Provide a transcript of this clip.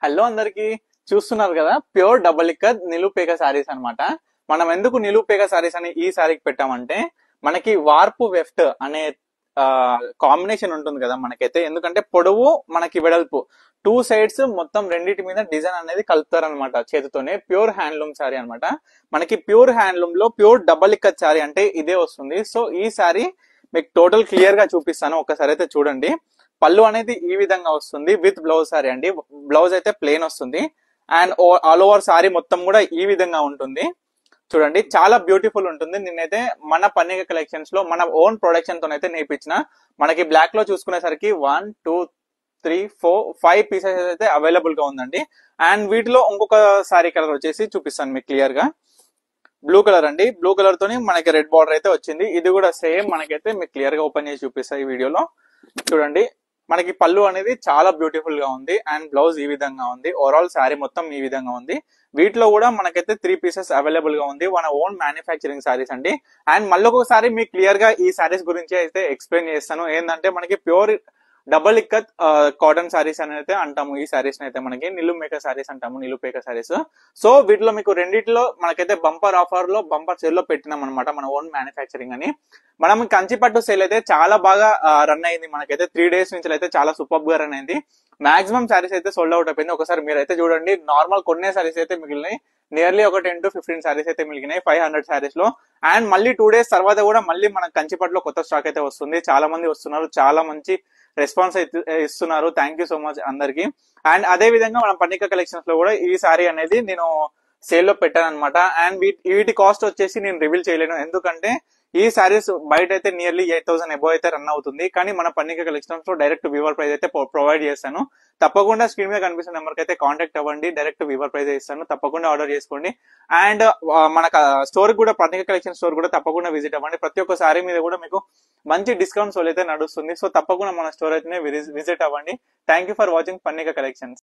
Hello అందరికి చూస్తున్నారు కదా, ప్యూర్ డబుల్ ఇక్కత్ నిలుపేక శారీస్ అన్నమాట. మనం ఎందుకు నిలుపేక శారీస్ అని ఈ శారీకి పెట్టామంటే, మనకి వార్పు వెఫ్ట్ అనే కాంబినేషన్ ఉంటుంది కదా మనకైతే. ఎందుకంటే పొడవు మనకి వెడల్పు టూ సైడ్స్ మొత్తం రెండింటి మీద డిజైన్ అనేది కలుపుతారనమాట చేతితోనే. ప్యూర్ హ్యాండ్లూమ్ శారీ అన్నమాట. మనకి ప్యూర్ హ్యాండ్లూమ్ లో ప్యూర్ డబుల్ ఇక్కత్ శారీ అంటే ఇదే వస్తుంది. సో ఈ శారీ మీకు టోటల్ క్లియర్ గా చూపిస్తాను, ఒకసారి అయితే చూడండి. పళ్ళు అనేది ఈ విధంగా వస్తుంది విత్ బ్లౌజ్ సారీ అండి. బ్లౌజ్ అయితే ప్లెయిన్ వస్తుంది అండ్ ఆల్ ఓవర్ సారీ మొత్తం కూడా ఈ విధంగా ఉంటుంది. చూడండి, చాలా బ్యూటిఫుల్ ఉంటుంది. నేనైతే మన పన్నిక కలెక్షన్స్ లో మన ఓన్ ప్రొడక్షన్ తోనైతే నేర్పించిన. మనకి బ్లాక్ లో చూసుకునేసరికి 1 2 3 4 5 పీసెస్ అయితే అవైలబుల్ గా ఉందండి. అండ్ వీటిలో ఇంకొక సారీ కలర్ వచ్చేసి చూపిస్తాను మీకు క్లియర్ గా. బ్లూ కలర్ అండి. బ్లూ కలర్ తోని మనకి రెడ్ బార్డర్ అయితే వచ్చింది. ఇది కూడా సేమ్ మనకైతే మీకు క్లియర్ గా ఓపెన్ చేసి చూపిస్తాయి ఈ వీడియోలో. చూడండి, మనకి పళ్ళు అనేది చాలా బ్యూటిఫుల్ గా ఉంది అండ్ బ్లౌజ్ ఈ విధంగా ఉంది. ఓవరాల్ శారీ మొత్తం ఈ విధంగా ఉంది. వీటిలో కూడా మనకైతే 3 పీసెస్ అవైలబుల్ గా ఉంది. మన ఓన్ మ్యానుఫ్యాక్చరింగ్ శారీస్ అండి. అండ్ మళ్ళీ ఒకసారి మీకు క్లియర్ గా ఈ శారీస్ గురించి అయితే ఎక్స్ప్లెయిన్ చేస్తాను. ఏంటంటే మనకి pure double ikat cotton saris అని అయితే అంటాము. ఈ శారీస్ అయితే మనకి నిలుపేక శారీస్ అంటాము, నిలుపేక శారీస్. సో వీటిలో మీకు రెండిట్లో మనకైతే బంపర్ ఆఫర్ లో బంపర్ సేల్ లో పెట్టినాం అనమాట, మన ఓన్ మ్యానుఫ్యాక్చరింగ్ అని. మనం కంచిపట్టు సేల్ అయితే చాలా బాగా రన్ అయింది. మనకైతే 3 days నుంచి అయితే చాలా సూపర్ గా రన్ అయింది. మాక్సిమం శారీస్ అయితే సోల్డ్ అవుట్ అయిపోయింది. ఒకసారి మీరైతే చూడండి, నార్మల్ కొన్నే శారీస్ అయితే మిగిలినాయి. నియర్లీ ఒక 10 to 15 శారీస్ అయితే మిగిలినాయి 500 శారీస్ లో. అండ్ మళ్ళీ 2 days తర్వాత కూడా మళ్ళీ మన కంచిపట్టులో కొత్త స్టాక్ అయితే వస్తుంది. చాలా మంది వస్తున్నారు, చాలా మంచి రెస్పాన్స్ అయితే ఇస్తున్నారు. థ్యాంక్ యూ సో మచ్ అందరికి. అండ్ అదే విధంగా మన పన్నిక కలెక్షన్స్ లో కూడా ఈ సారీ అనేది నేను సేల్ లో పెట్టాను అనమాట. అండ్ వీటి కాస్ట్ వచ్చేసి నేను రివీల్ చేయలేను, ఎందుకంటే ఈ సారీస్ బయట అయితే నియర్లీ 8,000 అబౌవ్ అయితే రన్ అవుతుంది. కానీ మన పన్నిక కలెక్షన్స్ లో డైరెక్ట్ వీవర్ ప్రైస్ అయితే ప్రొవైడ్ చేస్తాను. తప్పకుండా స్క్రీన్ మీద కనిపిస్తున్న నెంబర్ కి అయితే కాంటాక్ట్ అవ్వండి. డైరెక్ట్ వీవర్ ప్రైస్ ఇస్తాను, తప్పకుండా ఆర్డర్ చేసుకోండి. అండ్ మన స్టోర్ కూడా, పన్నిక కలెక్షన్ స్టోర్ కూడా తప్పకుండా విజిట్ అవ్వండి. ప్రతి ఒక్క సారీ మీద కూడా మీకు మంచి డిస్కౌంట్స్ అయితే నడుస్తుంది. సో తప్పకుండా మన స్టోర్ అయితే విజిట్ అవ్వండి. Thank you for watching Pannika collections.